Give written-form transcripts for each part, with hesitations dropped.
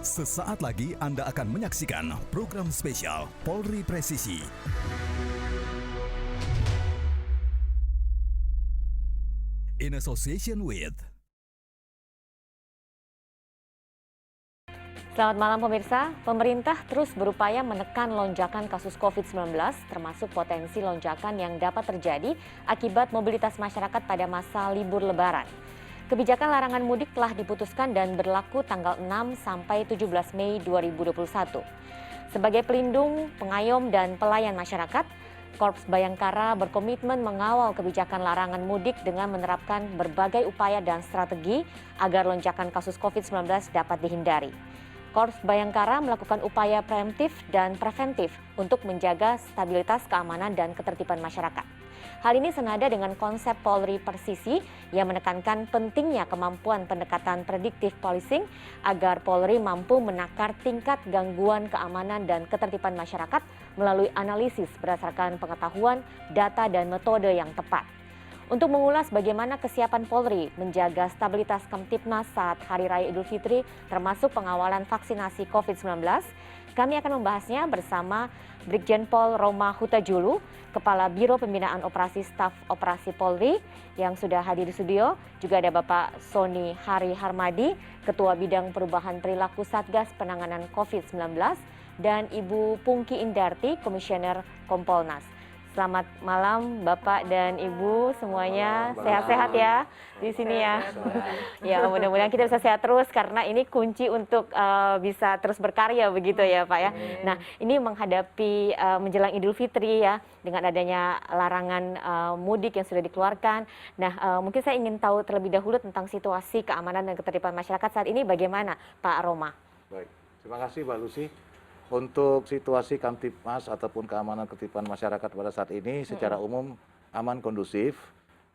Sesaat lagi Anda akan menyaksikan program spesial Polri Presisi. In association with Selamat malam pemirsa, pemerintah terus berupaya menekan lonjakan kasus COVID-19 termasuk potensi lonjakan yang dapat terjadi akibat mobilitas masyarakat pada masa libur lebaran. Kebijakan larangan mudik telah diputuskan dan berlaku tanggal 6 sampai 17 Mei 2021. Sebagai pelindung, pengayom, dan pelayan masyarakat, Korps Bayangkara berkomitmen mengawal kebijakan larangan mudik dengan menerapkan berbagai upaya dan strategi agar lonjakan kasus COVID-19 dapat dihindari. Korps Bayangkara melakukan upaya preemptif dan preventif untuk menjaga stabilitas keamanan dan ketertiban masyarakat. Hal ini senada dengan konsep Polri Presisi yang menekankan pentingnya kemampuan pendekatan predictive policing agar Polri mampu menakar tingkat gangguan keamanan dan ketertiban masyarakat melalui analisis berdasarkan pengetahuan, data, dan metode yang tepat. Untuk mengulas bagaimana kesiapan Polri menjaga stabilitas Kamtipmas saat Hari Raya Idul Fitri termasuk pengawalan vaksinasi COVID-19, kami akan membahasnya bersama Brigjen Pol Roma Huta Julu, Kepala Biro Pembinaan Operasi Staf Operasi Polri yang sudah hadir di studio. Juga ada Bapak Sony Hari Harmadi, Ketua Bidang Perubahan Perilaku Satgas Penanganan COVID-19, dan Ibu Pungki Indarti, Komisioner Kompolnas. Selamat malam Bapak dan Ibu semuanya, sehat-sehat ya di sini ya. Ya mudah-mudahan kita bisa sehat terus karena ini kunci untuk bisa terus berkarya begitu ya Pak ya. Nah ini menghadapi menjelang Idul Fitri ya dengan adanya larangan mudik yang sudah dikeluarkan. Nah mungkin saya ingin tahu terlebih dahulu tentang situasi keamanan dan ketertiban masyarakat saat ini bagaimana Pak Roma? Baik, terima kasih Mbak Lucy. Untuk situasi Kamtipmas ataupun keamanan ketertiban masyarakat pada saat ini secara umum aman kondusif,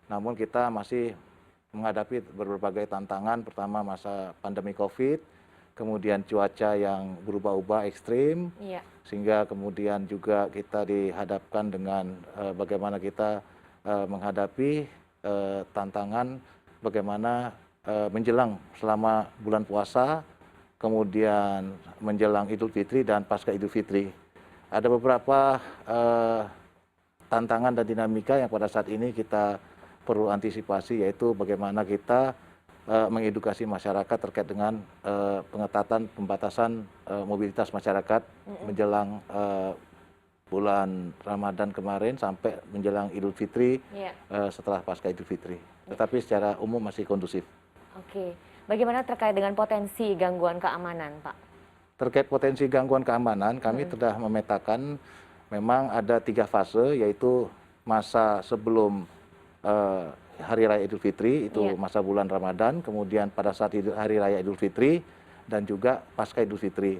namun kita masih menghadapi berbagai tantangan, pertama masa pandemi COVID, kemudian cuaca yang berubah-ubah ekstrim, sehingga kemudian juga kita dihadapkan dengan bagaimana kita menghadapi tantangan bagaimana menjelang selama bulan puasa, kemudian menjelang Idul Fitri dan pasca Idul Fitri. Ada beberapa tantangan dan dinamika yang pada saat ini kita perlu antisipasi, yaitu bagaimana kita mengedukasi masyarakat terkait dengan pengetatan pembatasan mobilitas masyarakat menjelang bulan Ramadan kemarin sampai menjelang Idul Fitri setelah pasca Idul Fitri. Tetapi secara umum masih kondusif. Oke. Bagaimana terkait dengan potensi gangguan keamanan, Pak? Terkait potensi gangguan keamanan, kami sudah memetakan memang ada 3 fase, yaitu masa sebelum Hari Raya Idul Fitri, itu masa bulan Ramadan, kemudian pada saat Hari Raya Idul Fitri, dan juga pasca Idul Fitri.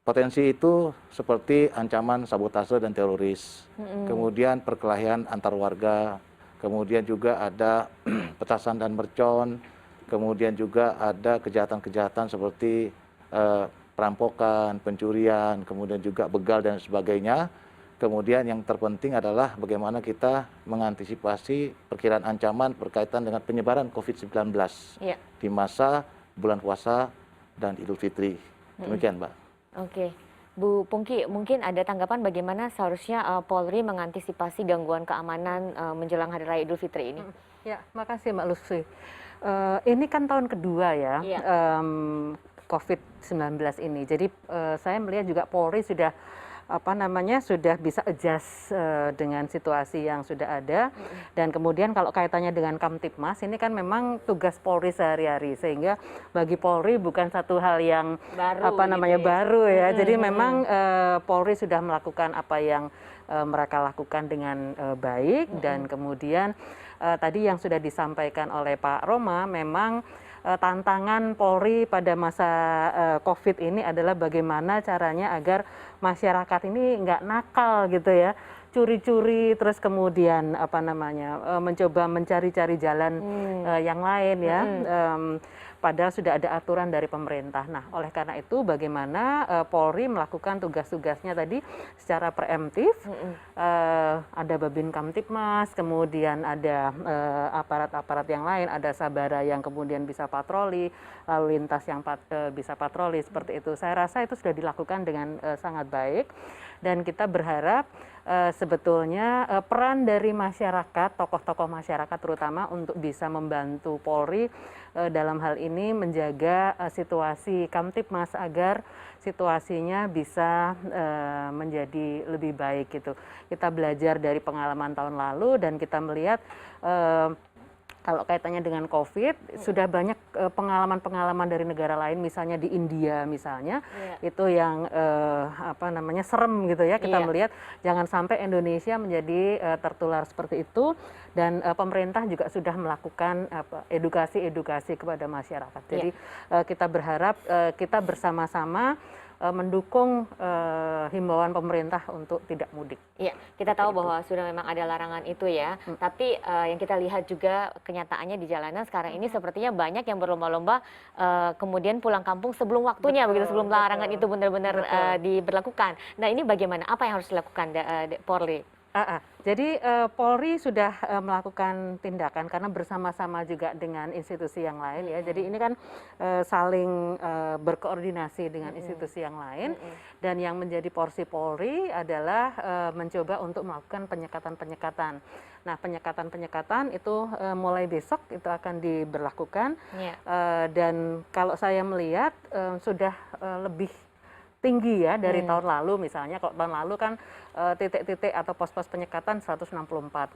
Potensi itu seperti ancaman sabotase dan teroris, kemudian perkelahian antar warga, kemudian juga ada petasan dan mercon, kemudian juga ada kejahatan-kejahatan seperti perampokan, pencurian, kemudian juga begal dan sebagainya. Kemudian yang terpenting adalah bagaimana kita mengantisipasi perkiraan ancaman berkaitan dengan penyebaran COVID-19 di masa bulan puasa dan Idul Fitri. Demikian, Mbak. Oke. Bu Pungki, mungkin ada tanggapan bagaimana seharusnya Polri mengantisipasi gangguan keamanan menjelang Hari Raya Idul Fitri ini? Ya, makasih Mbak Lucy. Ini kan tahun kedua ya COVID-19 ini. Jadi saya melihat juga Polri sudah sudah bisa adjust dengan situasi yang sudah ada. Dan kemudian kalau kaitannya dengan Kamtipmas, ini kan memang tugas Polri sehari-hari, sehingga bagi Polri bukan satu hal yang baru ya. Jadi memang Polri sudah melakukan apa yang mereka lakukan dengan baik, dan kemudian tadi yang sudah disampaikan oleh Pak Roma, memang tantangan Polri pada masa COVID ini adalah bagaimana caranya agar masyarakat ini nggak nakal gitu ya, curi-curi, terus kemudian mencoba mencari-cari jalan yang lain ya. Padahal sudah ada aturan dari pemerintah. Nah, oleh karena itu bagaimana Polri melakukan tugas-tugasnya tadi secara preemptif. Ada Babin Kamtipmas, kemudian ada aparat-aparat yang lain, ada Sabara yang kemudian bisa patroli, lalu lintas yang bisa patroli seperti itu. Saya rasa itu sudah dilakukan dengan sangat baik, dan kita berharap sebetulnya peran dari masyarakat, tokoh-tokoh masyarakat terutama untuk bisa membantu Polri dalam hal ini menjaga situasi Kamtipmas agar situasinya bisa menjadi lebih baik gitu. Kita belajar dari pengalaman tahun lalu dan kita melihat kalau kaitannya dengan COVID, sudah banyak pengalaman-pengalaman dari negara lain, misalnya di India misalnya, itu yang serem gitu ya, kita melihat jangan sampai Indonesia menjadi tertular seperti itu, dan pemerintah juga sudah melakukan edukasi-edukasi kepada masyarakat. Jadi kita berharap kita bersama-sama mendukung himbauan pemerintah untuk tidak mudik. Iya, kita tahu bahwa sudah memang ada larangan itu ya. Tapi yang kita lihat juga kenyataannya di jalanan sekarang ini sepertinya banyak yang berlomba-lomba kemudian pulang kampung sebelum waktunya, begitu, sebelum larangan itu benar-benar diberlakukan. Nah, ini bagaimana? Apa yang harus dilakukan Polri? Jadi Polri sudah melakukan tindakan karena bersama-sama juga dengan institusi yang lain ya. Jadi ini kan saling berkoordinasi dengan institusi yang lain, dan yang menjadi porsi Polri adalah mencoba untuk melakukan penyekatan-penyekatan. Nah, penyekatan-penyekatan itu mulai besok itu akan diberlakukan, dan kalau saya melihat sudah lebih tinggi ya dari tahun lalu. Misalnya kalau tahun lalu kan titik-titik atau pos-pos penyekatan 164.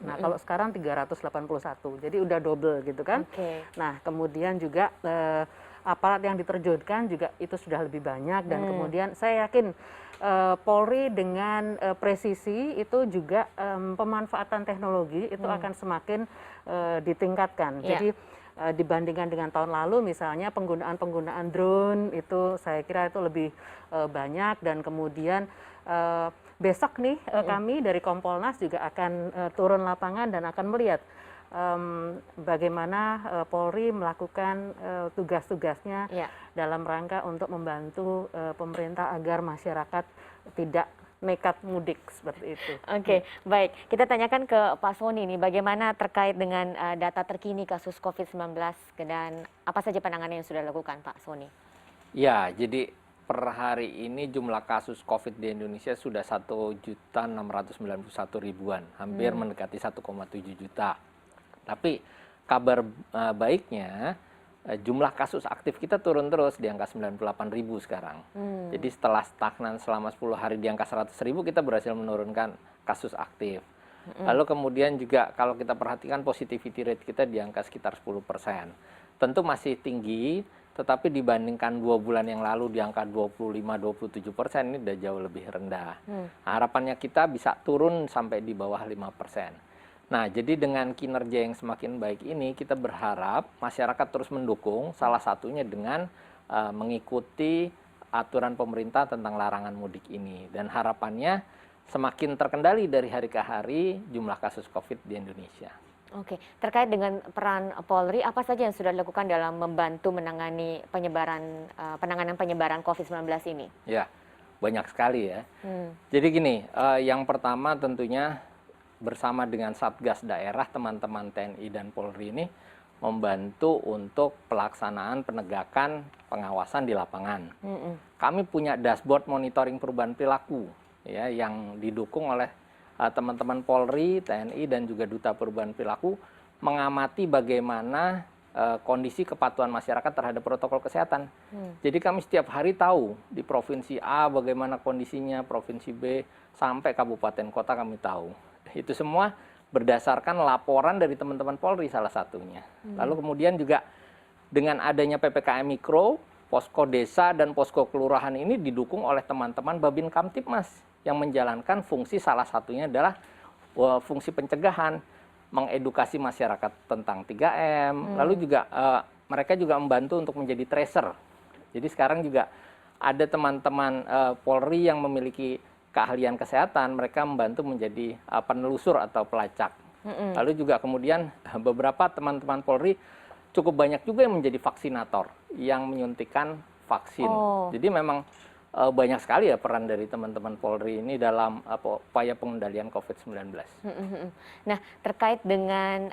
Nah, kalau sekarang 381. Jadi udah double gitu kan. Nah, kemudian juga aparat yang diterjunkan juga itu sudah lebih banyak, dan kemudian saya yakin Polri dengan presisi itu juga pemanfaatan teknologi itu akan semakin ditingkatkan. Jadi dibandingkan dengan tahun lalu misalnya penggunaan drone itu saya kira itu lebih banyak, dan kemudian besok nih kami dari Kompolnas juga akan turun lapangan dan akan melihat bagaimana Polri melakukan tugas-tugasnya dalam rangka untuk membantu pemerintah agar masyarakat tidak nekat mudik seperti itu. Oke, baik. Kita tanyakan ke Pak Sony nih, bagaimana terkait dengan data terkini kasus COVID-19 dan apa saja penanganan yang sudah dilakukan Pak Sony? Ya, jadi per hari ini jumlah kasus COVID di Indonesia sudah 1.691.000-an, hampir mendekati 1,7 juta. Tapi kabar baiknya, jumlah kasus aktif kita turun terus di angka 98.000 sekarang. Jadi setelah stagnan selama 10 hari di angka 100.000, kita berhasil menurunkan kasus aktif. Lalu kemudian juga kalau kita perhatikan positivity rate kita di angka sekitar 10%. Tentu masih tinggi, tetapi dibandingkan 2 bulan yang lalu di angka 25-27%, ini udah jauh lebih rendah. Harapannya kita bisa turun sampai di bawah 5%. Nah, jadi dengan kinerja yang semakin baik ini, kita berharap masyarakat terus mendukung, salah satunya dengan mengikuti aturan pemerintah tentang larangan mudik ini. Dan harapannya semakin terkendali dari hari ke hari jumlah kasus COVID di Indonesia. Oke, terkait dengan peran Polri, apa saja yang sudah dilakukan dalam membantu menangani penanganan penyebaran COVID-19 ini? Ya, banyak sekali ya. Jadi gini, yang pertama tentunya bersama dengan Satgas daerah, teman-teman TNI dan Polri ini membantu untuk pelaksanaan penegakan pengawasan di lapangan. Kami punya dashboard monitoring perubahan perilaku ya, yang didukung oleh teman-teman Polri, TNI dan juga Duta Perubahan Perilaku, mengamati bagaimana kondisi kepatuhan masyarakat terhadap protokol kesehatan. Jadi kami setiap hari tahu di provinsi A bagaimana kondisinya, provinsi B sampai kabupaten kota kami tahu. Itu semua berdasarkan laporan dari teman-teman Polri salah satunya. Lalu kemudian juga dengan adanya PPKM Mikro, posko desa dan posko kelurahan ini didukung oleh teman-teman Babin Kamtipmas yang menjalankan fungsi salah satunya adalah fungsi pencegahan, mengedukasi masyarakat tentang 3M, lalu juga mereka juga membantu untuk menjadi tracer. Jadi sekarang juga ada teman-teman Polri yang memiliki keahlian kesehatan, mereka membantu menjadi penelusur atau pelacak. Lalu juga kemudian beberapa teman-teman Polri cukup banyak juga yang menjadi vaksinator, yang menyuntikkan vaksin. Jadi memang banyak sekali ya peran dari teman-teman Polri ini dalam upaya pengendalian COVID-19. Nah, terkait dengan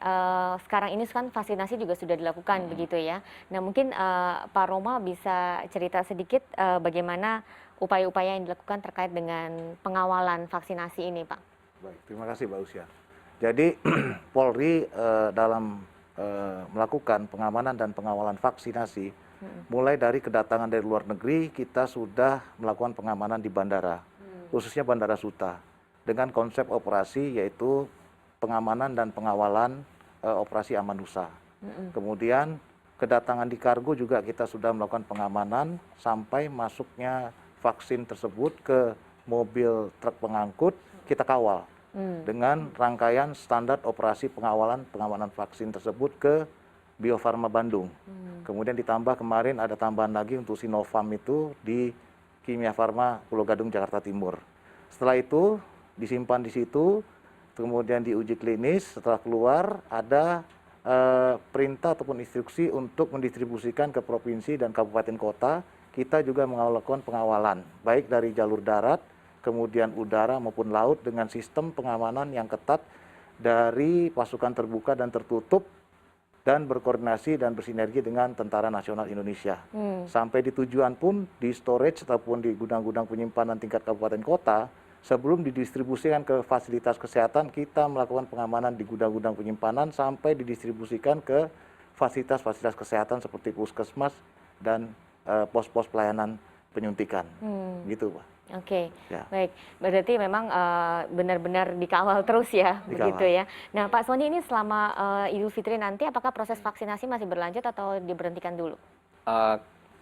sekarang ini kan vaksinasi juga sudah dilakukan begitu ya. Nah, mungkin Pak Roma bisa cerita sedikit bagaimana upaya-upaya yang dilakukan terkait dengan pengawalan vaksinasi ini, Pak. Baik, terima kasih Mbak Usia. Jadi Polri dalam melakukan pengamanan dan pengawalan vaksinasi, mulai dari kedatangan dari luar negeri, kita sudah melakukan pengamanan di bandara, khususnya Bandara Suta, dengan konsep operasi yaitu pengamanan dan pengawalan operasi Amanusa. Kemudian kedatangan di kargo juga kita sudah melakukan pengamanan sampai masuknya vaksin tersebut ke mobil truk pengangkut, kita kawal dengan rangkaian standar operasi pengamanan vaksin tersebut ke Bio Farma Bandung. Kemudian ditambah kemarin ada tambahan lagi untuk Sinovac itu di Kimia Farma Pulau Gadung, Jakarta Timur. Setelah itu disimpan di situ, kemudian diuji klinis, setelah keluar ada perintah ataupun instruksi untuk mendistribusikan ke provinsi dan kabupaten kota. Kita juga melakukan pengawalan, baik dari jalur darat, kemudian udara maupun laut dengan sistem pengamanan yang ketat dari pasukan terbuka dan tertutup dan berkoordinasi dan bersinergi dengan Tentara Nasional Indonesia. Sampai di tujuan pun di storage ataupun di gudang-gudang penyimpanan tingkat kabupaten kota, sebelum didistribusikan ke fasilitas kesehatan, kita melakukan pengamanan di gudang-gudang penyimpanan sampai didistribusikan ke fasilitas-fasilitas kesehatan seperti puskesmas dan pos-pos pelayanan penyuntikan. Gitu, Pak. Oke, Ya. baik. Berarti memang benar-benar dikawal terus ya, begitu ya. Nah, Pak Sony, ini selama Idul Fitri nanti, apakah proses vaksinasi masih berlanjut atau diberhentikan dulu?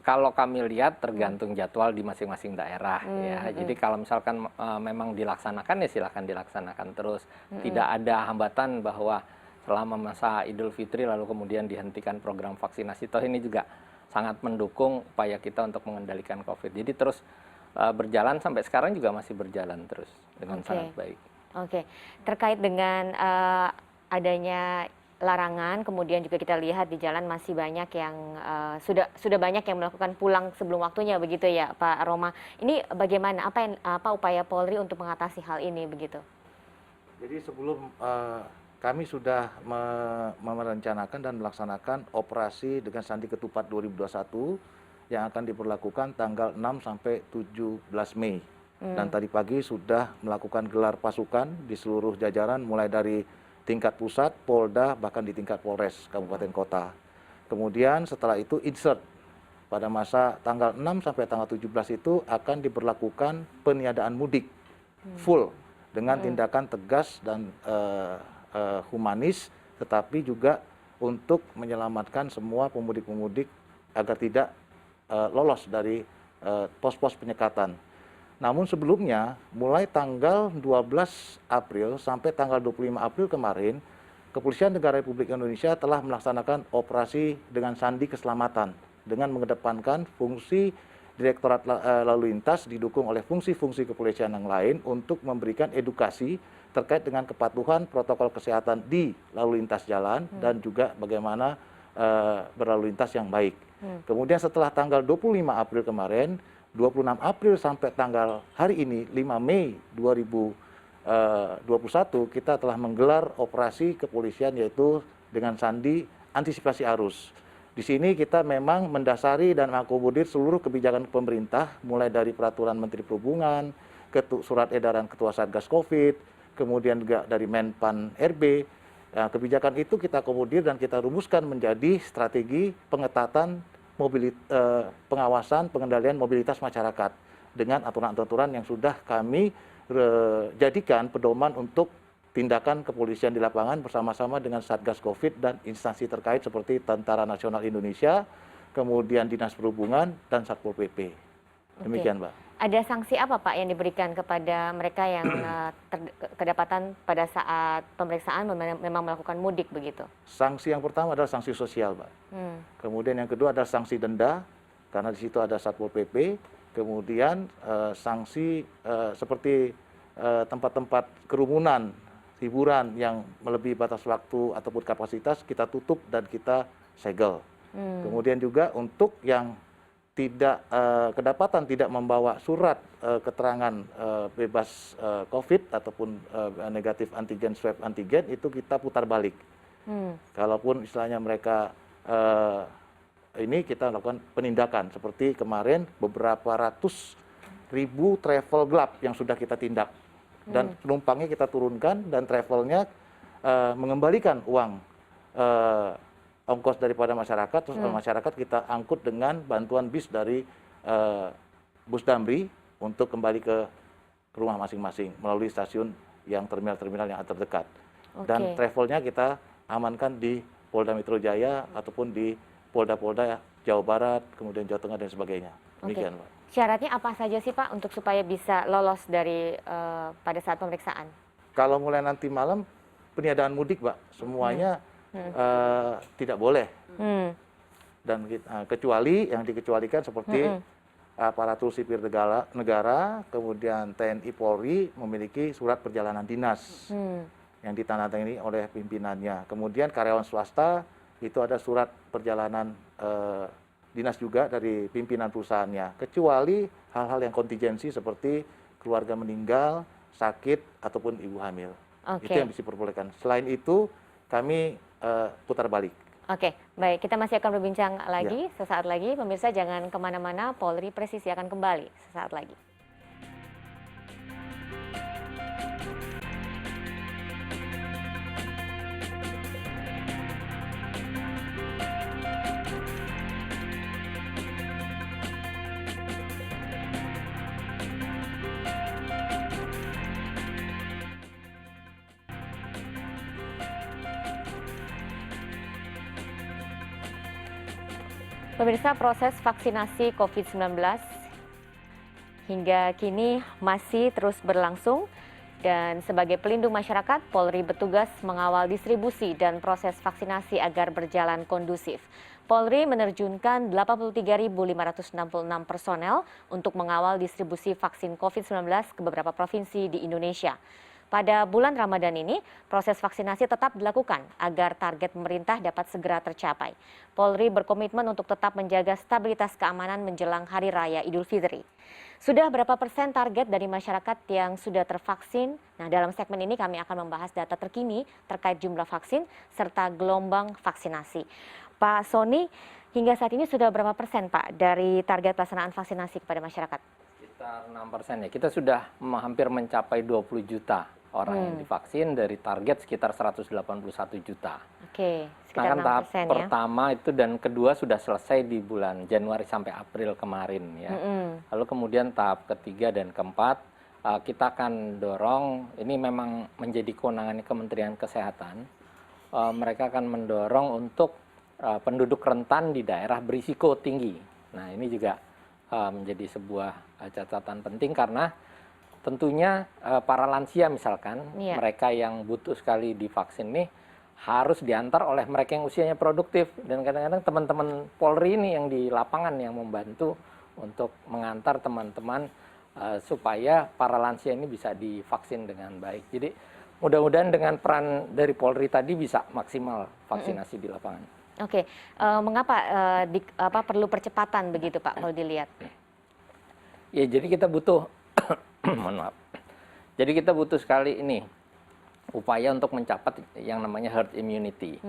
Kalau kami lihat tergantung jadwal di masing-masing daerah ya. Jadi kalau misalkan memang dilaksanakan ya silakan dilaksanakan terus. Tidak ada hambatan bahwa selama masa Idul Fitri lalu kemudian dihentikan program vaksinasi. Toh ini juga sangat mendukung upaya kita untuk mengendalikan COVID. Jadi terus berjalan sampai sekarang juga masih berjalan terus dengan sangat baik. Oke, terkait dengan adanya larangan, kemudian juga kita lihat di jalan masih banyak yang sudah banyak yang melakukan pulang sebelum waktunya begitu ya, Pak Roma. Ini bagaimana, apa upaya Polri untuk mengatasi hal ini begitu? Jadi sebelum kami sudah merencanakan dan melaksanakan operasi dengan Sandi Ketupat 2021 yang akan diberlakukan tanggal 6 sampai 17 Mei. Dan tadi pagi sudah melakukan gelar pasukan di seluruh jajaran mulai dari tingkat pusat, Polda, bahkan di tingkat Polres, Kabupaten Kota. Kemudian setelah itu insert pada masa tanggal 6 sampai tanggal 17 itu akan diberlakukan peniadaan mudik full dengan tindakan tegas dan humanis, tetapi juga untuk menyelamatkan semua pemudik-pemudik agar tidak lolos dari pos-pos penyekatan. Namun sebelumnya, mulai tanggal 12 April sampai tanggal 25 April kemarin, Kepolisian Negara Republik Indonesia telah melaksanakan operasi dengan Sandi Keselamatan dengan mengedepankan fungsi Direktorat Lalu Lintas didukung oleh fungsi-fungsi kepolisian yang lain untuk memberikan edukasi terkait dengan kepatuhan protokol kesehatan di lalu lintas jalan dan juga bagaimana berlalu lintas yang baik. Kemudian setelah tanggal 25 April kemarin, 26 April sampai tanggal hari ini 5 Mei 2021 kita telah menggelar operasi kepolisian yaitu dengan Sandi antisipasi arus. Di sini kita memang mendasari dan mengakomodir seluruh kebijakan pemerintah mulai dari peraturan Menteri Perhubungan, surat edaran Ketua Satgas Covid, kemudian juga dari Menpan RB. Nah, kebijakan itu kita akomodir dan kita rumuskan menjadi strategi pengetatan pengawasan pengendalian mobilitas masyarakat dengan aturan-aturan yang sudah kami jadikan pedoman untuk tindakan kepolisian di lapangan bersama-sama dengan Satgas Covid dan instansi terkait seperti Tentara Nasional Indonesia, kemudian Dinas Perhubungan dan Satpol PP. Demikian, Mbak. Ada sanksi apa, Pak, yang diberikan kepada mereka yang kedapatan pada saat pemeriksaan memang melakukan mudik begitu? Sanksi yang pertama adalah sanksi sosial, Mbak. Kemudian yang kedua adalah sanksi denda, karena di situ ada Satpol PP. kemudian sanksi seperti tempat-tempat kerumunan, hiburan yang melebihi batas waktu ataupun kapasitas kita tutup dan kita segel. Kemudian juga untuk yang tidak kedapatan tidak membawa surat keterangan bebas COVID ataupun negatif antigen swab antigen itu kita putar balik. Kalaupun istilahnya mereka ini kita lakukan penindakan seperti kemarin beberapa ratus ribu travel gelap yang sudah kita tindak. Dan penumpangnya kita turunkan dan travelnya mengembalikan uang ongkos daripada masyarakat, terus masyarakat kita angkut dengan bantuan bis dari Bus Damri untuk kembali ke rumah masing-masing melalui stasiun yang terminal-terminal yang terdekat. Dan travelnya kita amankan di Polda Metro Jaya ataupun di Polda-Polda Jawa Barat, kemudian Jawa Tengah dan sebagainya. Demikian, Pak. Syaratnya apa saja sih Pak untuk supaya bisa lolos dari pada saat pemeriksaan? Kalau mulai nanti malam peniadaan mudik, Pak, semuanya tidak boleh. Dan kecuali yang dikecualikan seperti aparatur sipil negara, kemudian TNI Polri memiliki surat perjalanan dinas yang ditandatangani oleh pimpinannya. Kemudian karyawan swasta itu ada surat perjalanan dinas juga dari pimpinan perusahaannya, kecuali hal-hal yang kontingensi seperti keluarga meninggal, sakit, ataupun ibu hamil. Itu yang bisa diperbolehkan. Selain itu, kami putar balik. Oke, baik. Kita masih akan berbincang lagi sesaat lagi. Pemirsa jangan kemana-mana, Polri Presisi akan kembali sesaat lagi. Pemirsa, proses vaksinasi COVID-19 hingga kini masih terus berlangsung dan sebagai pelindung masyarakat, Polri bertugas mengawal distribusi dan proses vaksinasi agar berjalan kondusif. Polri menerjunkan 83.566 personel untuk mengawal distribusi vaksin COVID-19 ke beberapa provinsi di Indonesia. Pada bulan Ramadan ini, proses vaksinasi tetap dilakukan agar target pemerintah dapat segera tercapai. Polri berkomitmen untuk tetap menjaga stabilitas keamanan menjelang Hari Raya Idul Fitri. Sudah berapa persen target dari masyarakat yang sudah tervaksin? Nah, dalam segmen ini kami akan membahas data terkini terkait jumlah vaksin serta gelombang vaksinasi. Pak Sony, hingga saat ini sudah berapa persen Pak dari target pelaksanaan vaksinasi kepada masyarakat? Sekitar 6% ya. Kita sudah hampir mencapai 20 juta orang yang divaksin dari target sekitar 181 juta. Oke, Nah, sekitar kan tahap 6% ya. pertama itu dan kedua sudah selesai di bulan Januari sampai April kemarin ya. Lalu kemudian tahap ketiga dan keempat kita akan dorong, ini memang menjadi kewenangan Kementerian Kesehatan. Mereka akan mendorong untuk penduduk rentan di daerah berisiko tinggi. Nah, ini juga menjadi sebuah catatan penting karena tentunya para lansia misalkan, mereka yang butuh sekali divaksin nih harus diantar oleh mereka yang usianya produktif. Dan kadang-kadang teman-teman Polri ini yang di lapangan yang membantu untuk mengantar teman-teman supaya para lansia ini bisa divaksin dengan baik. Jadi mudah-mudahan dengan peran dari Polri tadi bisa maksimal vaksinasi di lapangan. Oke, mengapa perlu percepatan begitu Pak kalau dilihat? Ya, jadi kita butuh mohon maaf. Jadi kita butuh sekali ini upaya untuk mencapai yang namanya herd immunity.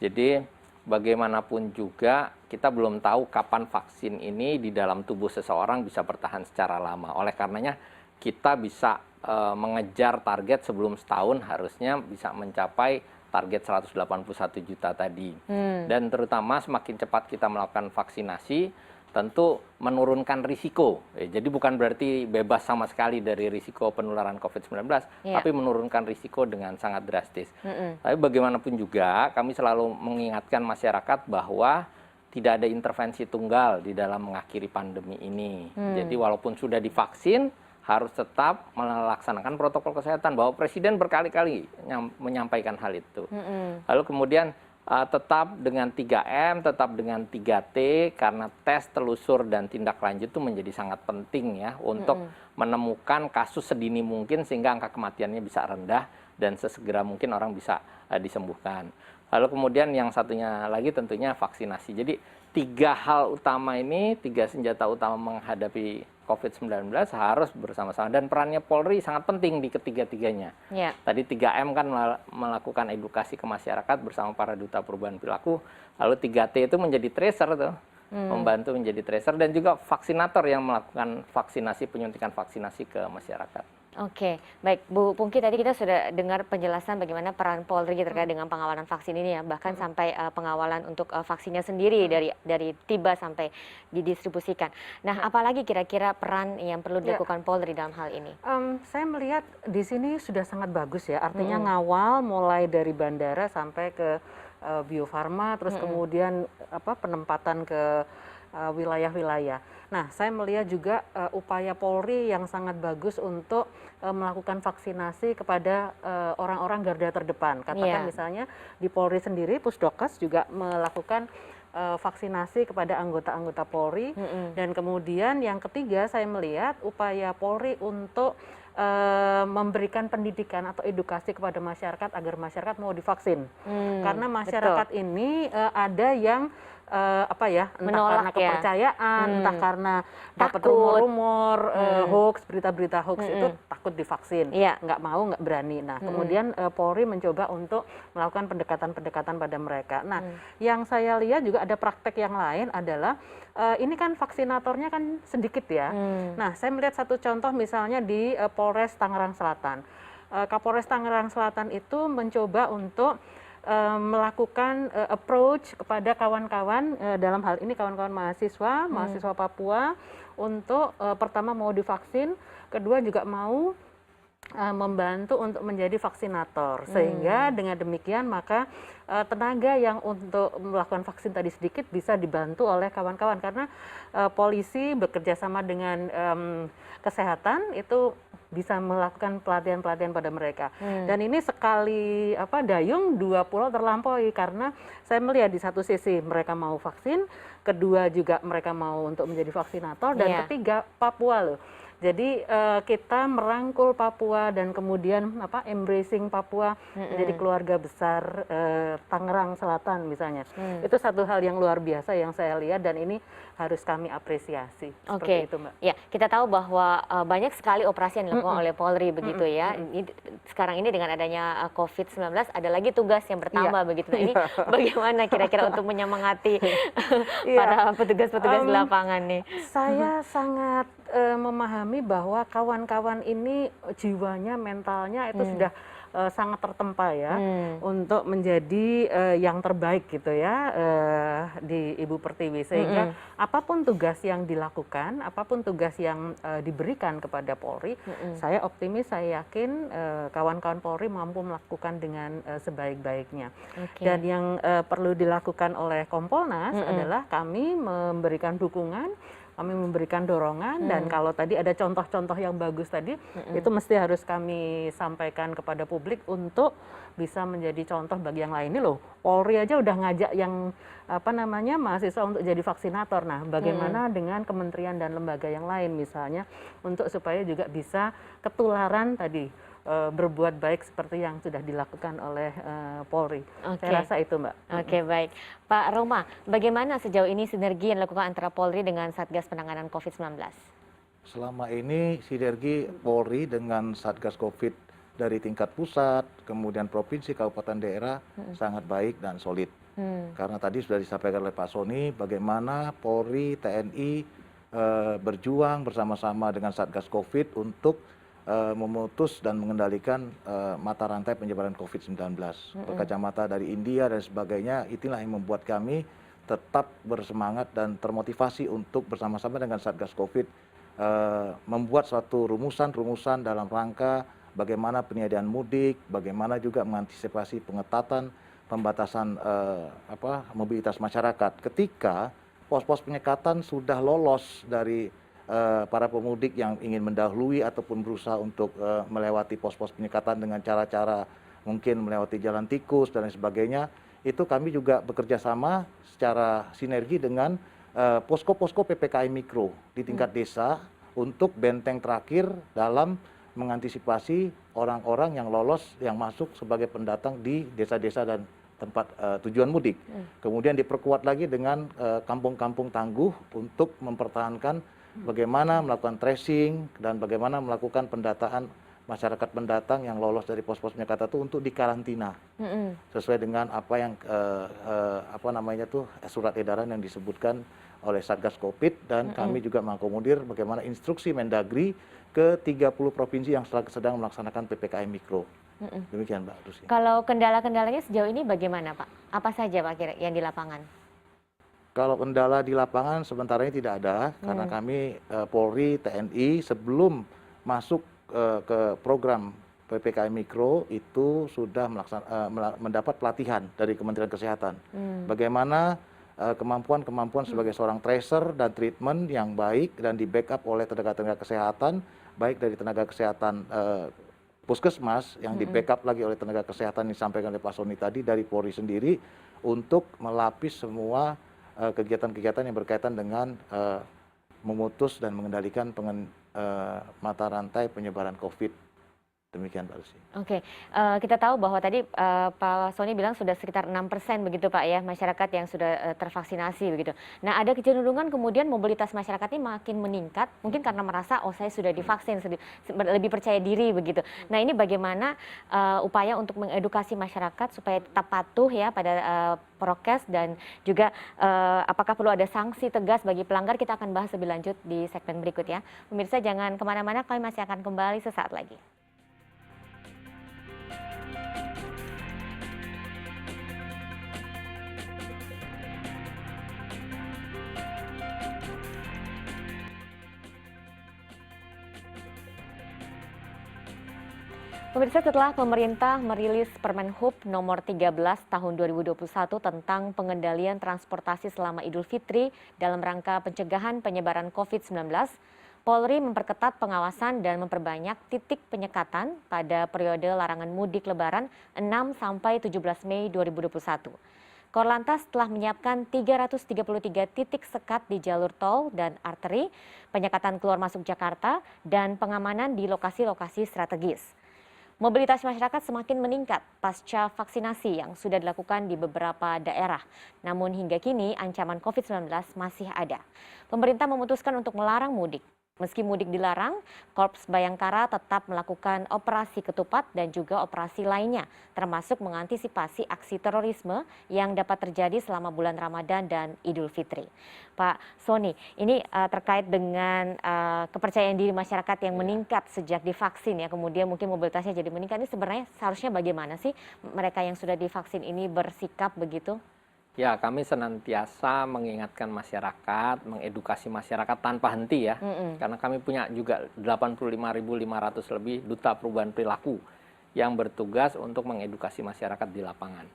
Jadi bagaimanapun juga kita belum tahu kapan vaksin ini di dalam tubuh seseorang bisa bertahan secara lama. Oleh karenanya kita bisa mengejar target sebelum setahun harusnya bisa mencapai target 181 juta tadi. Dan terutama semakin cepat kita melakukan vaksinasi, tentu menurunkan risiko. Jadi bukan berarti bebas sama sekali dari risiko penularan COVID-19, tapi menurunkan risiko dengan sangat drastis. Tapi bagaimanapun juga kami selalu mengingatkan masyarakat bahwa tidak ada intervensi tunggal di dalam mengakhiri pandemi ini. Jadi walaupun sudah divaksin, harus tetap melaksanakan protokol kesehatan, bahwa Presiden berkali-kali menyampaikan hal itu. Lalu kemudian tetap dengan 3M, tetap dengan 3T, karena tes, telusur, dan tindak lanjut itu menjadi sangat penting ya untuk menemukan kasus sedini mungkin sehingga angka kematiannya bisa rendah dan sesegera mungkin orang bisa disembuhkan. Lalu kemudian yang satunya lagi tentunya vaksinasi. Jadi 3 hal utama ini, 3 senjata utama menghadapi COVID-19 harus bersama-sama, dan perannya Polri sangat penting di ketiga-tiganya. Ya. Tadi 3M kan melakukan edukasi ke masyarakat bersama para duta perubahan perilaku, lalu 3T itu menjadi tracer tuh, membantu menjadi tracer, dan juga vaksinator yang melakukan vaksinasi, penyuntikan vaksinasi ke masyarakat. Oke, baik Bu Pungki, tadi kita sudah dengar penjelasan bagaimana peran Polri terkait dengan pengawalan vaksin ini ya, bahkan sampai pengawalan untuk vaksinnya sendiri dari tiba sampai didistribusikan. Nah, apalagi kira-kira peran yang perlu dilakukan Polri dalam hal ini? Saya melihat di sini sudah sangat bagus ya, artinya ngawal mulai dari bandara sampai ke Bio Farma, terus kemudian penempatan ke wilayah-wilayah. Nah, saya melihat juga upaya Polri yang sangat bagus untuk melakukan vaksinasi kepada orang-orang garda terdepan. Katakan misalnya di Polri sendiri, Pusdokes juga melakukan vaksinasi kepada anggota-anggota Polri. Dan kemudian yang ketiga, saya melihat upaya Polri untuk memberikan pendidikan atau edukasi kepada masyarakat agar masyarakat mau divaksin. Karena masyarakat ini ada yang entah menolak karena kepercayaan, entah karena dapat Takut. rumor-rumor, hoax, berita-berita hoax itu takut divaksin, nggak mau, nggak berani. Nah, kemudian Polri mencoba untuk melakukan pendekatan-pendekatan pada mereka. Nah, yang saya lihat juga ada praktek yang lain adalah ini kan vaksinatornya kan sedikit ya. Nah, saya melihat satu contoh misalnya di Polres Tangerang Selatan. Kapolres Tangerang Selatan itu mencoba untuk melakukan approach kepada kawan-kawan, dalam hal ini kawan-kawan mahasiswa Papua, untuk pertama mau divaksin, kedua juga mau membantu untuk menjadi vaksinator, sehingga dengan demikian maka tenaga yang untuk melakukan vaksin tadi sedikit bisa dibantu oleh kawan-kawan, karena polisi bekerja sama dengan kesehatan itu bisa melakukan pelatihan-pelatihan pada mereka. Dan ini sekali dayung dua pulau terlampaui, karena saya melihat di satu sisi mereka mau vaksin, kedua juga mereka mau untuk menjadi vaksinator, dan ketiga Papua loh. Jadi kita merangkul Papua dan kemudian embracing Papua menjadi keluarga besar Tangerang Selatan misalnya. Itu satu hal yang luar biasa yang saya lihat, dan ini harus kami apresiasi. Seperti itu, Mbak. Ya, kita tahu bahwa banyak sekali operasi yang dilakukan oleh Polri begitu ya. Sekarang ini dengan adanya COVID-19 ada lagi tugas yang bertambah begitu. Nah, ini bagaimana kira-kira untuk menyemangati para petugas-petugas di lapangan nih? Saya sangat memahami bahwa kawan-kawan ini jiwanya, mentalnya itu sudah sangat tertempa ya untuk menjadi yang terbaik gitu ya di Ibu Pertiwi, sehingga apapun tugas yang dilakukan, apapun tugas yang diberikan kepada Polri, saya optimis, saya yakin kawan-kawan Polri mampu melakukan dengan sebaik-baiknya. Dan yang perlu dilakukan oleh Kompolnas adalah kami memberikan dukungan, kami memberikan dorongan, dan kalau tadi ada contoh-contoh yang bagus tadi, itu mesti harus kami sampaikan kepada publik untuk bisa menjadi contoh bagi yang lain. Ini loh, Polri aja udah ngajak yang mahasiswa untuk jadi vaksinator. Nah, bagaimana dengan kementerian dan lembaga yang lain misalnya, untuk supaya juga bisa ketularan tadi, berbuat baik seperti yang sudah dilakukan oleh Polri. Saya rasa itu, Mbak. Oke, baik. Pak Roma, bagaimana sejauh ini sinergi yang dilakukan antara Polri dengan Satgas Penanganan COVID-19? Selama ini sinergi Polri dengan Satgas COVID dari tingkat pusat, kemudian provinsi, kabupaten, daerah sangat baik dan solid. Karena tadi sudah disampaikan oleh Pak Soni, bagaimana Polri, TNI berjuang bersama-sama dengan Satgas COVID untuk memutus dan mengendalikan mata rantai penyebaran COVID-19. Berkacamata dari India dan sebagainya, itulah yang membuat kami tetap bersemangat dan termotivasi untuk bersama-sama dengan Satgas COVID membuat suatu rumusan-rumusan dalam rangka bagaimana penyediaan mudik, bagaimana juga mengantisipasi pengetatan, pembatasan mobilitas masyarakat. Ketika pos-pos penyekatan sudah lolos dari para pemudik yang ingin mendahului ataupun berusaha untuk melewati pos-pos penyekatan dengan cara-cara mungkin melewati jalan tikus dan lain sebagainya, itu kami juga bekerja sama secara sinergi dengan posko-posko PPKM Mikro di tingkat desa untuk benteng terakhir dalam mengantisipasi orang-orang yang lolos yang masuk sebagai pendatang di desa-desa dan tempat tujuan mudik. Kemudian diperkuat lagi dengan kampung-kampung tangguh untuk mempertahankan bagaimana melakukan tracing dan bagaimana melakukan pendataan masyarakat pendatang yang lolos dari pos-pos penyekatan itu untuk dikarantina sesuai dengan apa yang surat edaran yang disebutkan oleh Satgas Covid, dan kami juga mengakomodir bagaimana instruksi Mendagri ke 30 provinsi yang sedang melaksanakan PPKM Mikro. Demikian Mbak Lucy. Kalau kendala-kendalanya sejauh ini bagaimana Pak? Apa saja Pak kira yang di lapangan? Kalau kendala di lapangan sementara ini tidak ada, karena kami Polri, TNI sebelum masuk ke program PPKM Mikro itu sudah mendapat pelatihan dari Kementerian Kesehatan. Bagaimana kemampuan sebagai seorang tracer dan treatment yang baik dan di backup oleh tenaga-tenaga kesehatan, baik dari tenaga kesehatan puskesmas yang di backup lagi oleh tenaga kesehatan yang disampaikan oleh Pak Sony tadi dari Polri sendiri untuk melapis semua kegiatan-kegiatan yang berkaitan dengan memutus dan mengendalikan mata rantai penyebaran COVID. Demikian Pak Lucy. Oke, kita tahu bahwa tadi Pak Sony bilang sudah sekitar 6% begitu Pak ya, masyarakat yang sudah tervaksinasi begitu. Nah, ada kecenderungan kemudian mobilitas masyarakat ini makin meningkat, mungkin karena merasa oh saya sudah divaksin, lebih percaya diri begitu. Nah, ini bagaimana upaya untuk mengedukasi masyarakat supaya tetap patuh ya pada prokes, dan juga apakah perlu ada sanksi tegas bagi pelanggar, kita akan bahas lebih lanjut di segmen berikut ya. Pemirsa jangan kemana-mana, kami masih akan kembali sesaat lagi. Pemirsa, setelah pemerintah merilis Permen Hub nomor 13 tahun 2021 tentang pengendalian transportasi selama Idul Fitri dalam rangka pencegahan penyebaran COVID-19, Polri memperketat pengawasan dan memperbanyak titik penyekatan pada periode larangan mudik Lebaran 6 sampai 17 Mei 2021. Korlantas telah menyiapkan 333 titik sekat di jalur tol dan arteri, penyekatan keluar masuk Jakarta, dan pengamanan di lokasi-lokasi strategis. Mobilitas masyarakat semakin meningkat pasca vaksinasi yang sudah dilakukan di beberapa daerah. Namun hingga kini ancaman COVID-19 masih ada. Pemerintah memutuskan untuk melarang mudik. Meski mudik dilarang, Korps Bayangkara tetap melakukan operasi ketupat dan juga operasi lainnya, termasuk mengantisipasi aksi terorisme yang dapat terjadi selama bulan Ramadan dan Idul Fitri. Pak Sony, ini terkait dengan kepercayaan diri masyarakat yang meningkat sejak divaksin ya, kemudian mungkin mobilitasnya jadi meningkat. Ini sebenarnya seharusnya bagaimana sih mereka yang sudah divaksin ini bersikap begitu? Ya, kami senantiasa mengingatkan masyarakat, mengedukasi masyarakat tanpa henti ya. Karena kami punya juga 85.500 lebih duta perubahan perilaku yang bertugas untuk mengedukasi masyarakat di lapangan.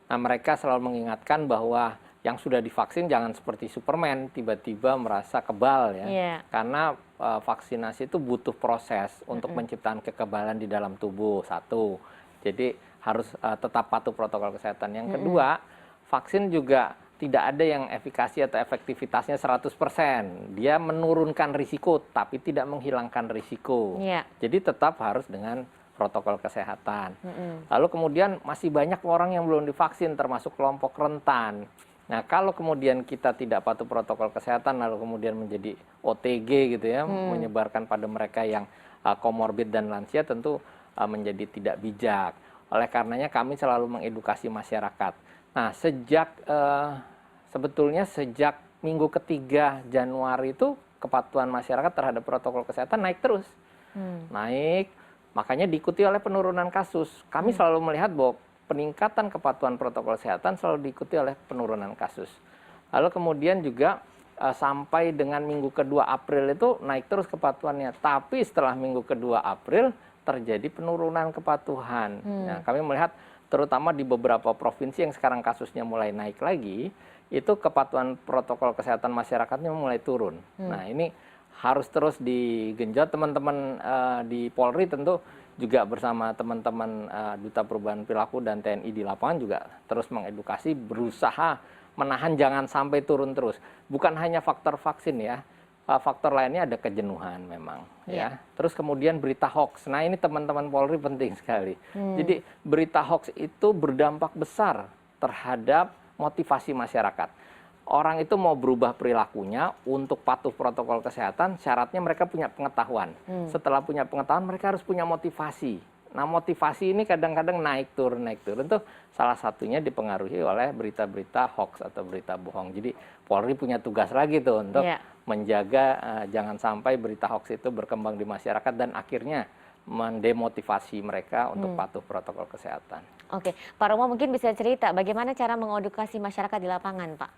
Nah, mereka selalu mengingatkan bahwa yang sudah divaksin jangan seperti Superman, tiba-tiba merasa kebal ya. Karena vaksinasi itu butuh proses untuk menciptakan kekebalan di dalam tubuh, satu. Jadi harus tetap patuh protokol kesehatan. Yang kedua, vaksin juga tidak ada yang efikasi atau efektivitasnya 100%. Dia menurunkan risiko, tapi tidak menghilangkan risiko. Jadi tetap harus dengan protokol kesehatan. Lalu kemudian masih banyak orang yang belum divaksin, termasuk kelompok rentan. Nah, kalau kemudian kita tidak patuh protokol kesehatan, lalu kemudian menjadi OTG gitu ya, menyebarkan pada mereka yang komorbid dan lansia, tentu menjadi tidak bijak. Oleh karenanya kami selalu mengedukasi masyarakat. Nah, sebetulnya sejak minggu ketiga Januari itu kepatuhan masyarakat terhadap protokol kesehatan naik terus. Naik, makanya diikuti oleh penurunan kasus. Kami selalu melihat bahwa peningkatan kepatuhan protokol kesehatan selalu diikuti oleh penurunan kasus. Lalu kemudian juga sampai dengan minggu kedua April itu naik terus kepatuhannya. Tapi setelah minggu kedua April terjadi penurunan kepatuhan. Nah, kami melihat terutama di beberapa provinsi yang sekarang kasusnya mulai naik lagi, itu kepatuhan protokol kesehatan masyarakatnya mulai turun. Nah, ini harus terus digenjot teman-teman di Polri tentu juga bersama teman-teman Duta Perubahan Perilaku dan TNI di lapangan juga terus mengedukasi, berusaha menahan jangan sampai turun terus. Bukan hanya faktor vaksin ya, faktor lainnya ada kejenuhan memang ya. Terus kemudian berita hoax. Nah ini teman-teman Polri penting sekali. Jadi berita hoax itu berdampak besar terhadap motivasi masyarakat. Orang itu mau berubah perilakunya untuk patuh protokol kesehatan, syaratnya mereka punya pengetahuan. Setelah punya pengetahuan, mereka harus punya motivasi. Nah, motivasi ini kadang-kadang naik turun. Itu salah satunya dipengaruhi oleh berita-berita hoax atau berita bohong. Jadi Polri punya tugas lagi tuh untuk menjaga jangan sampai berita hoax itu berkembang di masyarakat dan akhirnya mendemotivasi mereka untuk patuh protokol kesehatan. Oke, Pak Romo mungkin bisa cerita bagaimana cara mengedukasi masyarakat di lapangan, Pak?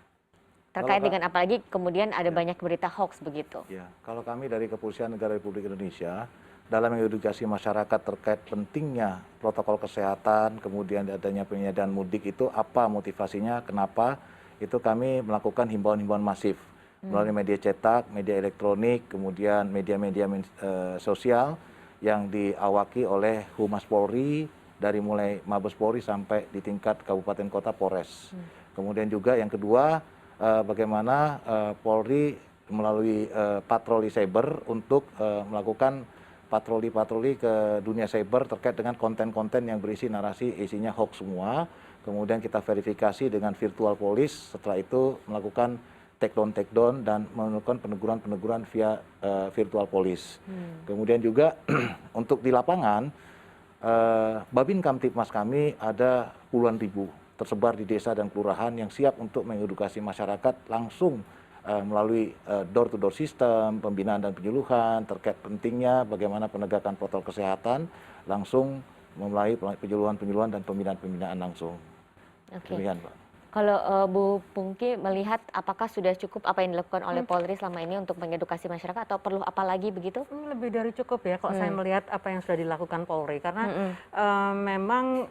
Terkait dengan apalagi kemudian ada banyak berita hoax begitu. Ya, kalau kami dari Kepolisian Negara Republik Indonesia dalam mengedukasi masyarakat terkait pentingnya protokol kesehatan, kemudian adanya penyediaan mudik itu apa motivasinya, kenapa, itu kami melakukan himbauan-himbauan masif melalui media cetak, media elektronik, kemudian media-media sosial yang diawaki oleh Humas Polri dari mulai Mabes Polri sampai di tingkat kabupaten kota Polres. Kemudian juga yang kedua, bagaimana Polri melalui patroli cyber untuk melakukan patroli-patroli ke dunia cyber terkait dengan konten-konten yang berisi narasi isinya hoax semua. Kemudian kita verifikasi dengan virtual police, setelah itu melakukan take down dan melakukan peneguran via virtual police. Kemudian juga untuk di lapangan, Babin Kamtibmas kami ada puluhan ribu tersebar di desa dan kelurahan yang siap untuk mengedukasi masyarakat langsung melalui door-to-door system, pembinaan dan penyuluhan terkait pentingnya bagaimana penegakan protokol kesehatan langsung melalui penyuluhan-penyuluhan dan pembinaan-pembinaan langsung. Demikian, Pak. Kalau Bu Pungki melihat apakah sudah cukup apa yang dilakukan oleh Polri selama ini untuk mengedukasi masyarakat atau perlu apa lagi begitu? Lebih dari cukup ya kalau saya melihat apa yang sudah dilakukan Polri karena memang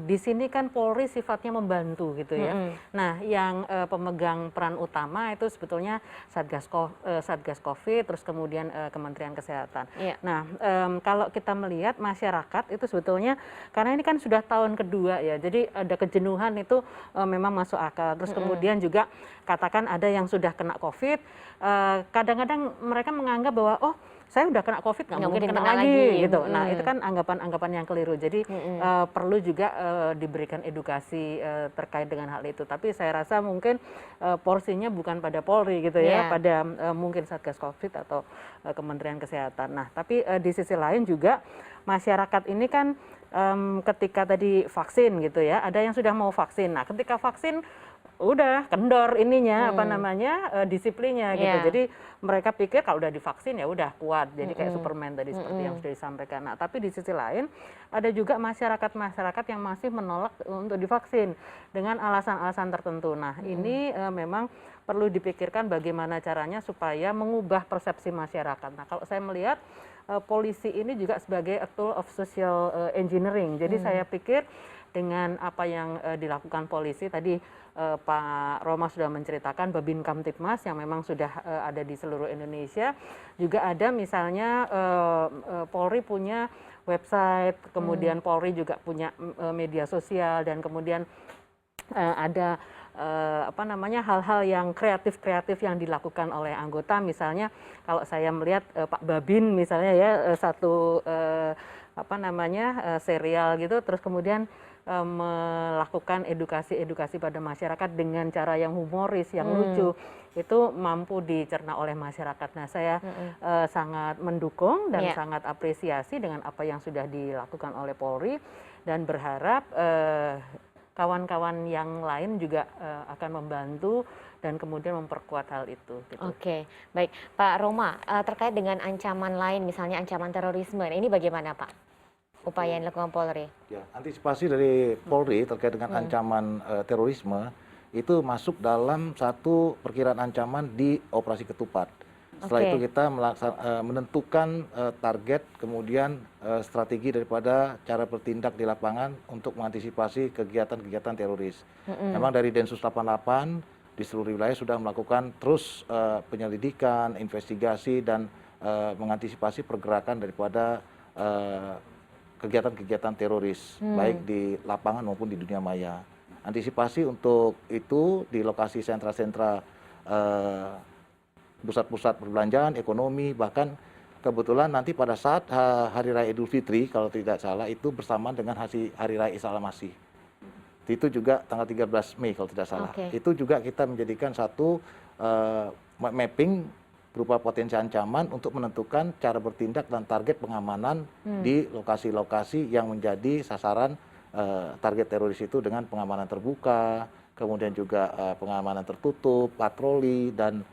di sini kan Polri sifatnya membantu gitu ya. Nah, yang pemegang peran utama itu sebetulnya Satgas Covid, terus kemudian Kementerian Kesehatan. Nah, kalau kita melihat masyarakat itu sebetulnya karena ini kan sudah tahun kedua ya, jadi ada kejenuhan itu memang masuk akal. Terus kemudian juga katakan ada yang sudah kena COVID, kadang-kadang mereka menganggap bahwa oh saya udah kena COVID nggak mungkin kena lagi gitu. Nah itu kan anggapan-anggapan yang keliru. Jadi perlu juga diberikan edukasi terkait dengan hal itu. Tapi saya rasa mungkin porsinya bukan pada Polri gitu ya, pada mungkin Satgas COVID atau Kementerian Kesehatan. Nah tapi di sisi lain juga masyarakat ini kan ketika tadi vaksin gitu ya, ada yang sudah mau vaksin. Nah, ketika vaksin udah kendor ininya apa namanya disiplinnya gitu. Jadi mereka pikir kalau udah divaksin ya udah kuat. Jadi kayak Superman tadi seperti yang sudah disampaikan. Nah, tapi di sisi lain ada juga masyarakat yang masih menolak untuk divaksin dengan alasan-alasan tertentu. Nah, ini memang perlu dipikirkan bagaimana caranya supaya mengubah persepsi masyarakat. Nah, kalau saya melihat polisi ini juga sebagai a tool of social engineering. Jadi saya pikir dengan apa yang dilakukan polisi tadi Pak Roma sudah menceritakan Babin Kamtibmas yang memang sudah ada di seluruh Indonesia. Juga ada misalnya Polri punya website, kemudian Polri juga punya media sosial dan kemudian ada apa namanya hal-hal yang kreatif yang dilakukan oleh anggota. Misalnya kalau saya melihat Pak Babin misalnya ya satu apa namanya serial gitu, terus kemudian melakukan edukasi pada masyarakat dengan cara yang humoris, yang lucu, itu mampu dicerna oleh masyarakat. Nah, saya sangat mendukung dan sangat apresiasi dengan apa yang sudah dilakukan oleh Polri dan berharap kawan-kawan yang lain juga akan membantu dan kemudian memperkuat hal itu. Gitu. Oke, baik. Pak Roma, terkait dengan ancaman lain, misalnya ancaman terorisme, ini bagaimana Pak? Upaya yang dilakukan Polri? Ya, antisipasi dari Polri terkait dengan ancaman terorisme itu masuk dalam satu perkiraan ancaman di Operasi Ketupat. Setelah itu kita menentukan target, kemudian strategi daripada cara bertindak di lapangan untuk mengantisipasi kegiatan-kegiatan teroris. Memang dari Densus 88 di seluruh wilayah sudah melakukan terus penyelidikan, investigasi, dan mengantisipasi pergerakan daripada kegiatan-kegiatan teroris, baik di lapangan maupun di dunia maya. Antisipasi untuk itu di lokasi sentra-sentra pusat-pusat perbelanjaan, ekonomi, bahkan kebetulan nanti pada saat Hari Raya Idul Fitri, kalau tidak salah, itu bersamaan dengan Hari Raya Isa al-Masih. Itu juga tanggal 13 Mei kalau tidak salah. Itu juga kita menjadikan satu mapping berupa potensi ancaman untuk menentukan cara bertindak dan target pengamanan di lokasi-lokasi yang menjadi sasaran target teroris itu dengan pengamanan terbuka, kemudian juga pengamanan tertutup, patroli, dan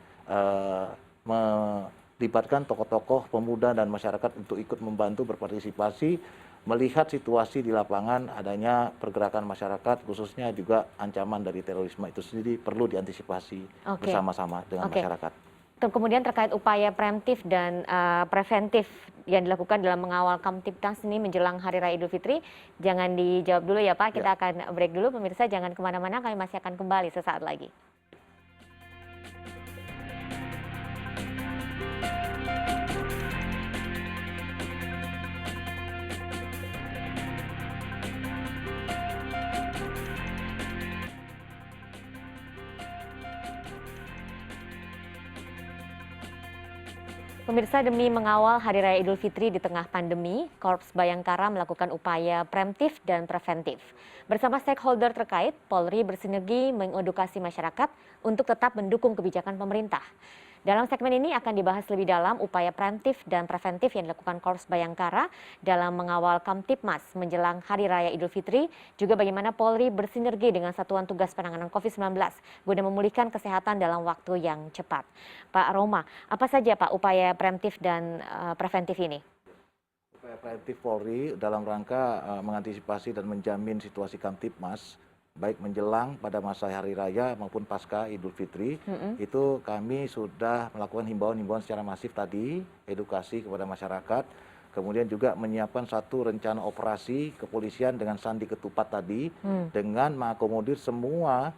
melibatkan tokoh-tokoh pemuda dan masyarakat untuk ikut membantu berpartisipasi melihat situasi di lapangan adanya pergerakan masyarakat, khususnya juga ancaman dari terorisme itu sendiri perlu diantisipasi bersama-sama dengan masyarakat. Kemudian terkait upaya preemptif dan preventif yang dilakukan dalam mengawal Kamtibmas ini menjelang Hari Raya Idul Fitri, jangan dijawab dulu ya Pak, kita akan break dulu. Pemirsa jangan kemana-mana, kami masih akan kembali sesaat lagi. Pemirsa, demi mengawal Hari Raya Idul Fitri di tengah pandemi, Korps Bayangkara melakukan upaya preemptif dan preventif. Bersama stakeholder terkait, Polri bersinergi mengedukasi masyarakat untuk tetap mendukung kebijakan pemerintah. Dalam segmen ini akan dibahas lebih dalam upaya preemptif dan preventif yang dilakukan Korps Bayangkara dalam mengawal Kamtibmas menjelang Hari Raya Idul Fitri, juga bagaimana Polri bersinergi dengan Satuan Tugas Penanganan COVID-19 guna memulihkan kesehatan dalam waktu yang cepat. Pak Roma, apa saja Pak upaya preemptif dan preventif ini? Upaya preventif Polri dalam rangka mengantisipasi dan menjamin situasi Kamtibmas baik menjelang pada masa Hari Raya maupun pasca Idul Fitri, itu kami sudah melakukan himbauan-himbauan secara masif tadi, edukasi kepada masyarakat, kemudian juga menyiapkan satu rencana operasi kepolisian dengan sandi ketupat tadi, dengan mengakomodir semua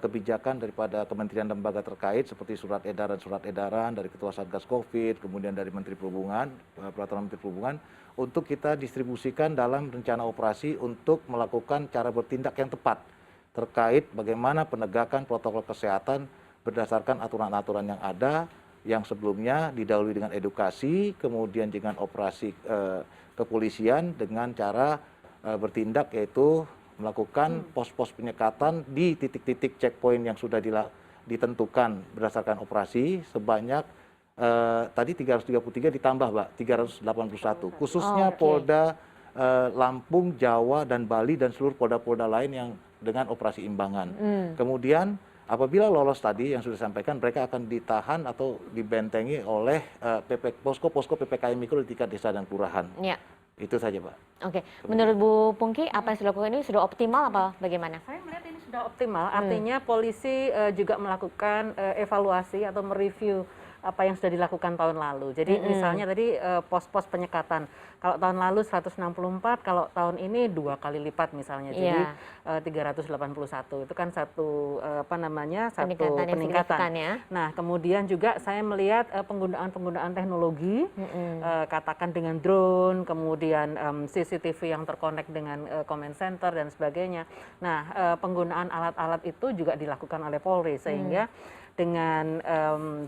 kebijakan daripada kementerian lembaga terkait seperti surat edaran dari Ketua Satgas Covid, kemudian dari Menteri Perhubungan, peraturan Menteri Perhubungan, untuk kita distribusikan dalam rencana operasi untuk melakukan cara bertindak yang tepat terkait bagaimana penegakan protokol kesehatan berdasarkan aturan-aturan yang ada, yang sebelumnya didahului dengan edukasi, kemudian dengan operasi kepolisian dengan cara bertindak yaitu melakukan pos-pos penyekatan di titik-titik checkpoint yang sudah ditentukan berdasarkan operasi sebanyak tadi 333 ditambah Mbak 381, khususnya Polda Lampung, Jawa, dan Bali dan seluruh polda-polda lain yang dengan operasi imbangan. Kemudian apabila lolos tadi yang sudah disampaikan, mereka akan ditahan atau dibentengi oleh posko-posko PPKM Mikro di tingkat desa dan kelurahan. Ya. Itu saja, Pak. Oke, menurut Bu Pungki, apa yang sudah dilakukan ini sudah optimal apa bagaimana? Saya melihat ini sudah optimal, artinya polisi juga melakukan evaluasi atau mereview apa yang sudah dilakukan tahun lalu. Jadi misalnya tadi pos-pos penyekatan, kalau tahun lalu 164, kalau tahun ini 2 kali lipat misalnya, jadi 381. Itu kan satu peningkatan. Ya. Nah, kemudian juga saya melihat penggunaan teknologi, katakan dengan drone, kemudian CCTV yang terkonek dengan command center dan sebagainya. Nah, penggunaan alat-alat itu juga dilakukan oleh Polri sehingga dengan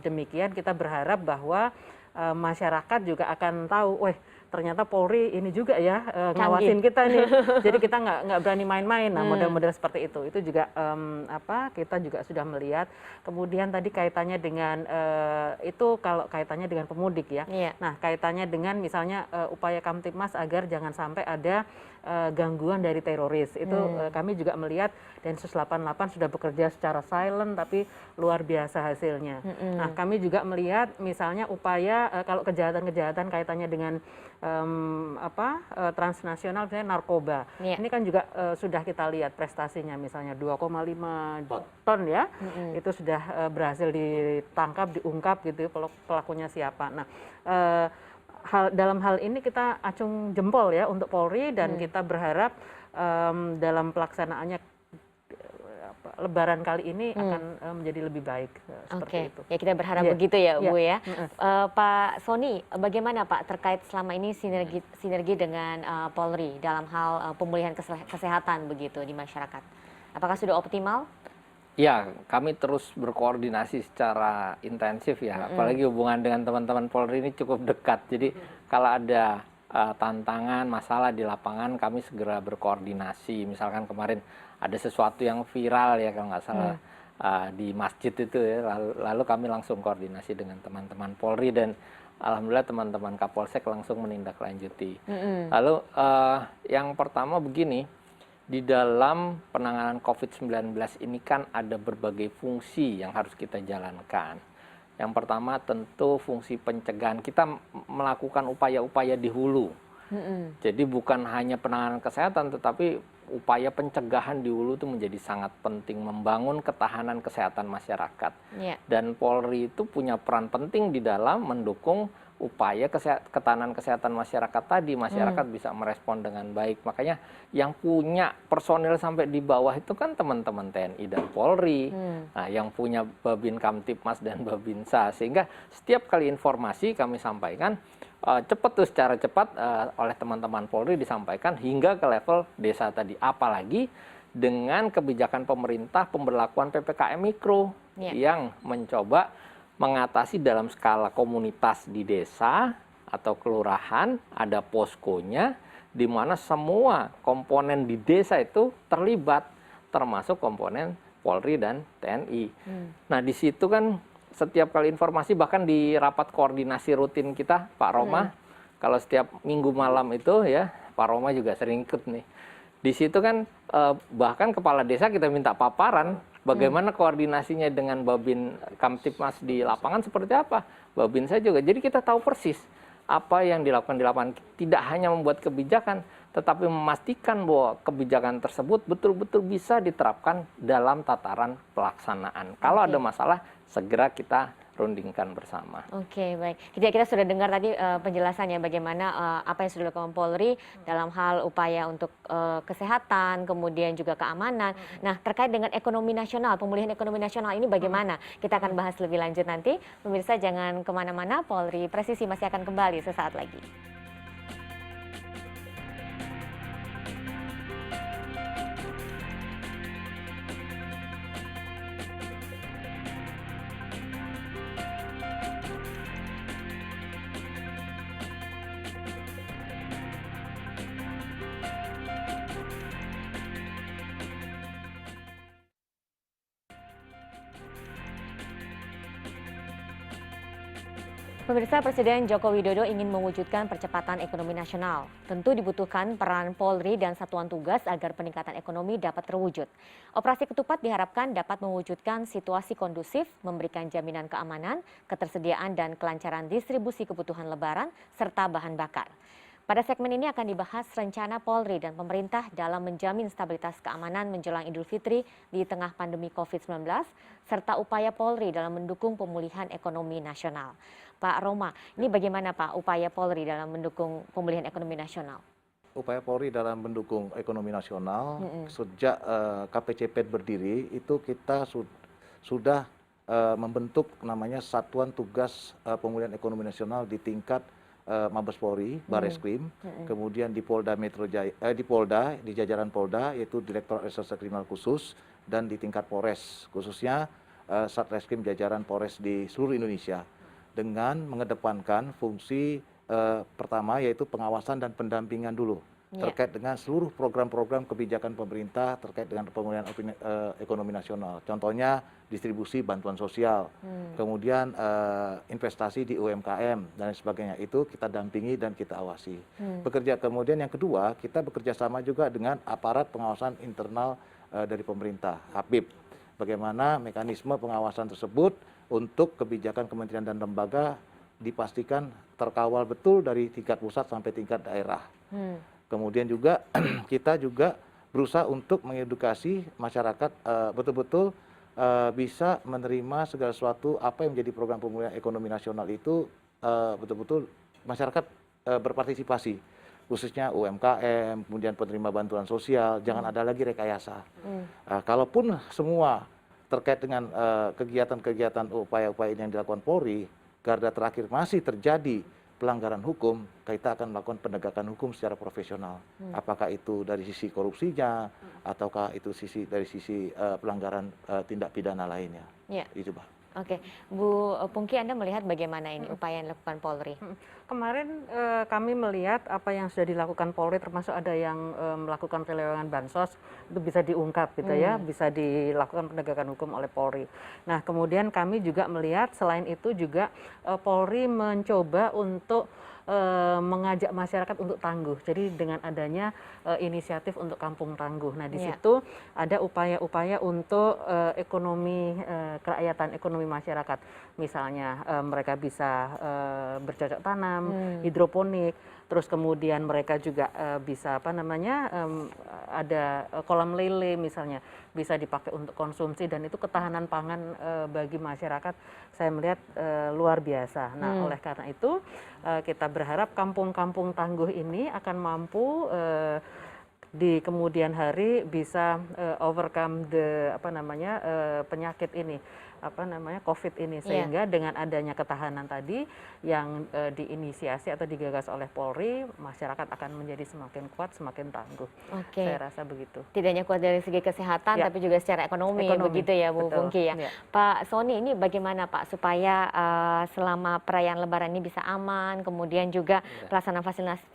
demikian kita berharap bahwa masyarakat juga akan tahu, ternyata Polri ini juga ya ngawasin kita nih. Jadi kita nggak berani main-main. Nah, model-model seperti itu juga kita juga sudah melihat. Kemudian tadi kaitannya dengan itu kalau kaitannya dengan pemudik ya. Nah, kaitannya dengan misalnya upaya Kamtibmas agar jangan sampai ada gangguan dari teroris. Itu kami juga melihat Densus 88 sudah bekerja secara silent tapi luar biasa hasilnya. Nah, kami juga melihat misalnya upaya kalau kejahatan-kejahatan kaitannya dengan transnasional, misalnya narkoba. Ini kan juga sudah kita lihat prestasinya, misalnya 2,5 ton ya, itu sudah berhasil ditangkap, diungkap gitu, pelakunya siapa. Nah, dalam hal ini kita acung jempol ya untuk Polri dan kita berharap dalam pelaksanaannya Lebaran kali ini akan menjadi lebih baik seperti Oke, itu. ya kita berharap Iya. begitu ya, Iya. Bu ya. Pak Sony, bagaimana Pak terkait selama ini sinergi dengan Polri dalam hal pemulihan kesehatan begitu di masyarakat? Apakah sudah optimal? Ya, kami terus berkoordinasi secara intensif ya, apalagi hubungan dengan teman-teman Polri ini cukup dekat. Jadi kalau ada tantangan, masalah di lapangan, kami segera berkoordinasi. Misalkan kemarin ada sesuatu yang viral ya kalau nggak salah di masjid itu ya, lalu kami langsung koordinasi dengan teman-teman Polri dan alhamdulillah teman-teman Kapolsek langsung menindaklanjuti. Lalu yang pertama begini. Di dalam penanganan COVID-19 ini kan ada berbagai fungsi yang harus kita jalankan. Yang pertama tentu fungsi pencegahan. Kita melakukan upaya-upaya di hulu. Jadi bukan hanya penanganan kesehatan, tetapi upaya pencegahan di hulu itu menjadi sangat penting, membangun ketahanan kesehatan masyarakat. Dan Polri itu punya peran penting di dalam mendukung upaya ketahanan kesehatan masyarakat tadi. Masyarakat bisa merespon dengan baik. Makanya yang punya personil sampai di bawah itu kan teman-teman TNI dan Polri. Nah, yang punya Babin Kamtipmas dan Babinsa. Sehingga setiap kali informasi kami sampaikan cepat tuh, secara cepat oleh teman-teman Polri disampaikan hingga ke level desa tadi. Apalagi dengan kebijakan pemerintah pemberlakuan PPKM Mikro yang mencoba mengatasi dalam skala komunitas di desa atau kelurahan, ada poskonya di mana semua komponen di desa itu terlibat, termasuk komponen Polri dan TNI. Nah, di situ kan setiap kali informasi, bahkan di rapat koordinasi rutin kita, Pak Roma, kalau setiap minggu malam itu ya, Pak Roma juga sering ikut nih. Di situ kan bahkan kepala desa kita minta paparan, bagaimana koordinasinya dengan Babin Kamtipmas di lapangan seperti apa. Babin saya juga. Jadi kita tahu persis apa yang dilakukan di lapangan. Tidak hanya membuat kebijakan, tetapi memastikan bahwa kebijakan tersebut betul-betul bisa diterapkan dalam tataran pelaksanaan. Kalau ada masalah, segera kita rundingkan bersama. Oke, baik. Kita sudah dengar tadi penjelasannya bagaimana apa yang sudah dilakukan Polri dalam hal upaya untuk kesehatan, kemudian juga keamanan. Nah, terkait dengan ekonomi nasional, pemulihan ekonomi nasional ini bagaimana? Kita akan bahas lebih lanjut nanti. Pemirsa jangan kemana-mana, Polri Presisi masih akan kembali sesaat lagi. Pemirsa, Presiden Joko Widodo ingin mewujudkan percepatan ekonomi nasional. Tentu dibutuhkan peran Polri dan satuan tugas agar peningkatan ekonomi dapat terwujud. Operasi Ketupat diharapkan dapat mewujudkan situasi kondusif, memberikan jaminan keamanan, ketersediaan dan kelancaran distribusi kebutuhan lebaran, serta bahan bakar. Pada segmen ini akan dibahas rencana Polri dan pemerintah dalam menjamin stabilitas keamanan menjelang Idul Fitri di tengah pandemi COVID-19, serta upaya Polri dalam mendukung pemulihan ekonomi nasional. Pak Roma, ini bagaimana Pak upaya Polri dalam mendukung pemulihan ekonomi nasional? Upaya Polri dalam mendukung ekonomi nasional, sejak KPCPEN berdiri, itu kita sudah membentuk namanya Satuan Tugas Pemulihan Ekonomi Nasional di tingkat Mabes Polri, Bareskrim, kemudian di Polda Metro Jaya, di Polda, di jajaran Polda, yaitu Direktorat Reserse Kriminal Khusus, dan di tingkat Polres, khususnya Satreskrim jajaran Polres di seluruh Indonesia, dengan mengedepankan fungsi pertama yaitu pengawasan dan pendampingan dulu terkait dengan seluruh program-program kebijakan pemerintah terkait dengan pemulihan ekonomi nasional. Contohnya distribusi bantuan sosial, kemudian investasi di UMKM dan sebagainya, itu kita dampingi dan kita awasi. Kemudian yang kedua, kita bekerja sama juga dengan aparat pengawasan internal dari pemerintah, HAPIP. Bagaimana mekanisme pengawasan tersebut untuk kebijakan kementerian dan lembaga dipastikan terkawal betul dari tingkat pusat sampai tingkat daerah. Kemudian juga kita juga berusaha untuk mengedukasi masyarakat betul-betul bisa menerima segala sesuatu apa yang menjadi program pemulihan ekonomi nasional itu, betul-betul masyarakat berpartisipasi. khususnya UMKM, kemudian penerima bantuan sosial, jangan ada lagi rekayasa. Kalaupun semua terkait dengan kegiatan-kegiatan upaya-upaya ini yang dilakukan Polri, garda terakhir masih terjadi pelanggaran hukum, kita akan melakukan penegakan hukum secara profesional. Apakah itu dari sisi korupsinya, ataukah itu dari sisi pelanggaran tindak pidana lainnya. Ya. Itu, Pak. Oke, Bu Pungki, Anda melihat bagaimana ini upaya yang dilakukan Polri? Kemarin kami melihat apa yang sudah dilakukan Polri, termasuk ada yang melakukan penyelewengan bansos, itu bisa diungkap gitu ya, bisa dilakukan penegakan hukum oleh Polri. Nah, kemudian kami juga melihat selain itu juga Polri mencoba untuk mengajak masyarakat untuk tangguh. Jadi dengan adanya inisiatif untuk kampung tangguh. Nah, di situ ada upaya-upaya untuk ekonomi kerakyatan, ekonomi masyarakat. Misalnya mereka bisa bercocok tanam, hidroponik, terus kemudian mereka juga bisa ada kolam lele misalnya, bisa dipakai untuk konsumsi, dan itu ketahanan pangan bagi masyarakat saya melihat luar biasa. Nah, oleh karena itu kita berharap kampung-kampung tangguh ini akan mampu di kemudian hari bisa overcome penyakit ini, COVID ini, sehingga dengan adanya ketahanan tadi yang diinisiasi atau digagas oleh Polri, masyarakat akan menjadi semakin kuat, semakin tangguh. Saya rasa begitu. Tidak hanya kuat dari segi kesehatan, tapi juga secara ekonomi. Begitu ya, Bu Pungki ya. Pak Sony, ini bagaimana Pak supaya selama perayaan Lebaran ini bisa aman, kemudian juga pelaksanaan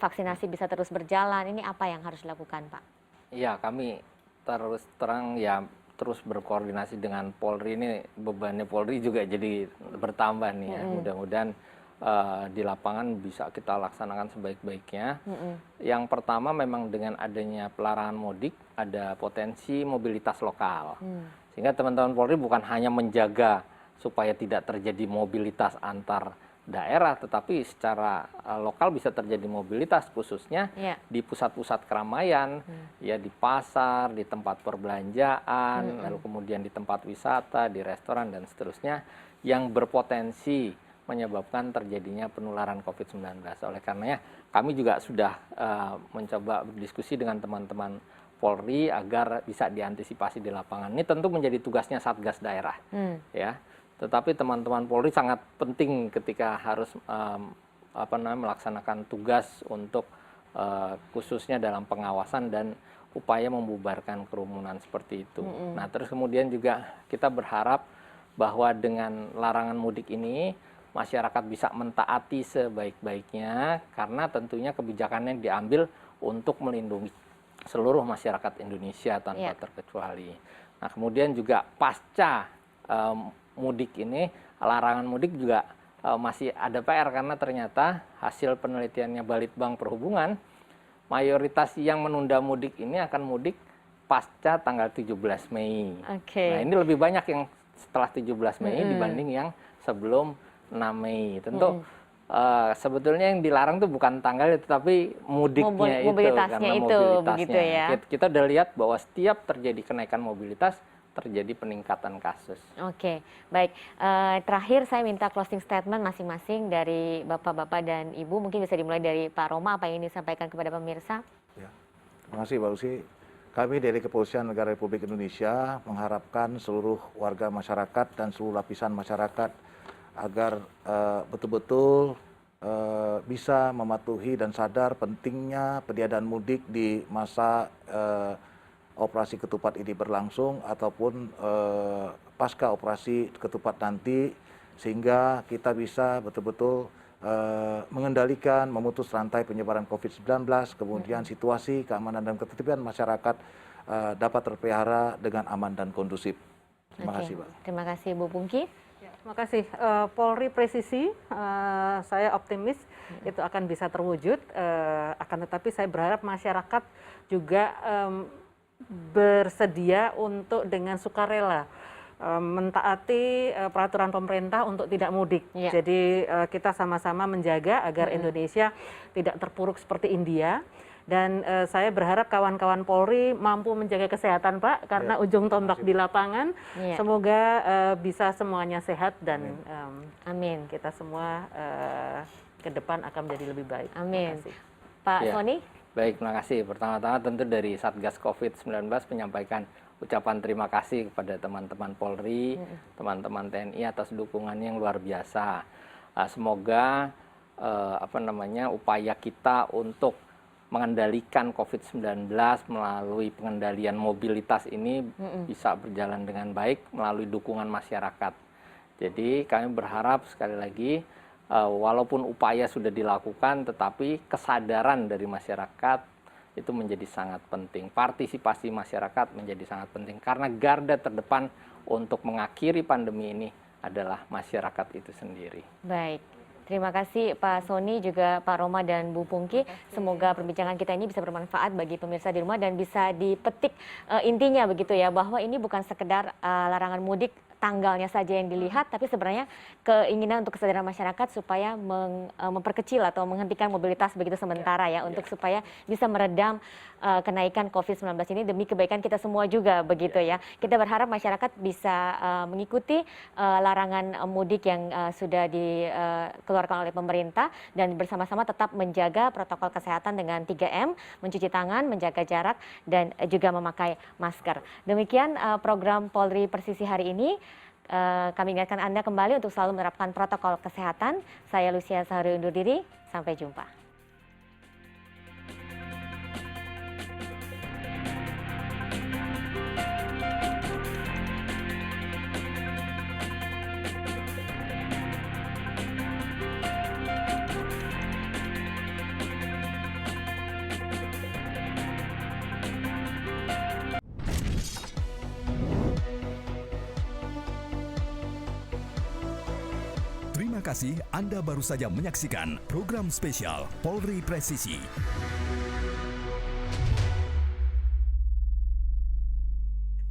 vaksinasi bisa terus berjalan, ini apa yang harus dilakukan, Pak? Iya, kami terus terang ya terus berkoordinasi dengan Polri. Ini bebannya Polri juga jadi bertambah nih ya. Mudah-mudahan di lapangan bisa kita laksanakan sebaik-baiknya. Yang pertama memang dengan adanya pelarangan mudik ada potensi mobilitas lokal. Sehingga teman-teman Polri bukan hanya menjaga supaya tidak terjadi mobilitas antar daerah, tetapi secara lokal bisa terjadi mobilitas, khususnya di pusat-pusat keramaian, ya di pasar, di tempat perbelanjaan, lalu kemudian di tempat wisata, di restoran dan seterusnya, yang berpotensi menyebabkan terjadinya penularan COVID-19. Oleh karenanya kami juga sudah mencoba berdiskusi dengan teman-teman Polri agar bisa diantisipasi di lapangan. Ini tentu menjadi tugasnya Satgas daerah, ya. Tetapi teman-teman Polri sangat penting ketika harus melaksanakan tugas untuk khususnya dalam pengawasan dan upaya membubarkan kerumunan seperti itu. Nah, terus kemudian juga kita berharap bahwa dengan larangan mudik ini masyarakat bisa mentaati sebaik-baiknya, karena tentunya kebijakannya diambil untuk melindungi seluruh masyarakat Indonesia tanpa terkecuali. Nah, kemudian juga pasca mudik ini, larangan mudik juga masih ada PR, karena ternyata hasil penelitiannya Balitbang Perhubungan, mayoritas yang menunda mudik ini akan mudik pasca tanggal 17 Mei. Nah, ini lebih banyak yang setelah 17 Mei dibanding yang sebelum 6 Mei. Tentu sebetulnya yang dilarang itu bukan tanggalnya, tetapi mudiknya mobilitasnya itu, karena mobilitasnya. Begitu ya. Kita udah lihat bahwa setiap terjadi kenaikan mobilitas, terjadi peningkatan kasus. Oke, baik. Terakhir saya minta closing statement masing-masing dari Bapak-Bapak dan Ibu. Mungkin bisa dimulai dari Pak Roma, apa yang ingin disampaikan kepada pemirsa? Ya. Terima kasih, Mbak Lucy. Kami dari Kepolisian Negara Republik Indonesia mengharapkan seluruh warga masyarakat dan seluruh lapisan masyarakat agar betul-betul bisa mematuhi dan sadar pentingnya peniadaan mudik di masa operasi ketupat ini berlangsung ataupun pasca operasi ketupat nanti, sehingga kita bisa betul-betul mengendalikan, memutus rantai penyebaran COVID-19, kemudian situasi keamanan dan ketertiban masyarakat dapat terpelihara dengan aman dan kondusif. Terima kasih, Pak. Terima kasih, Bu Pungki. Terima kasih. Polri presisi, saya optimis itu akan bisa terwujud. Akan tetapi saya berharap masyarakat juga bersedia untuk dengan sukarela mentaati peraturan pemerintah untuk tidak mudik. Jadi kita sama-sama menjaga agar Indonesia tidak terpuruk seperti India. Dan saya berharap kawan-kawan Polri mampu menjaga kesehatan, Pak, karena ujung tombak di lapangan. Semoga bisa semuanya sehat dan amin. Kita semua ke depan akan menjadi lebih baik. Amin. Pak Ya. Sony? Baik, terima kasih. Pertama-tama tentu dari Satgas COVID-19 menyampaikan ucapan terima kasih kepada teman-teman Polri, teman-teman TNI atas dukungannya yang luar biasa. Semoga upaya kita untuk mengendalikan COVID-19 melalui pengendalian mobilitas ini bisa berjalan dengan baik melalui dukungan masyarakat. Jadi kami berharap sekali lagi walaupun upaya sudah dilakukan, tetapi kesadaran dari masyarakat itu menjadi sangat penting. Partisipasi masyarakat menjadi sangat penting karena garda terdepan untuk mengakhiri pandemi ini adalah masyarakat itu sendiri. Baik. Terima kasih Pak Sony, juga Pak Roma dan Bu Pungki. Semoga perbincangan kita ini bisa bermanfaat bagi pemirsa di rumah dan bisa dipetik intinya begitu ya, bahwa ini bukan sekedar larangan mudik tanggalnya saja yang dilihat, tapi sebenarnya keinginan untuk kesadaran masyarakat supaya memperkecil atau menghentikan mobilitas begitu sementara ya, untuk supaya bisa meredam kenaikan COVID-19 ini demi kebaikan kita semua juga begitu ya. Kita berharap masyarakat bisa mengikuti larangan mudik yang sudah dikeluarkan oleh pemerintah dan bersama-sama tetap menjaga protokol kesehatan dengan 3M, mencuci tangan, menjaga jarak, dan juga memakai masker. Demikian program Polri Presisi hari ini. Kami ingatkan Anda kembali untuk selalu menerapkan protokol kesehatan. Saya Lucia Sahari undur diri, sampai jumpa. Terima kasih Anda baru saja menyaksikan program spesial Polri Presisi.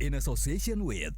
In association with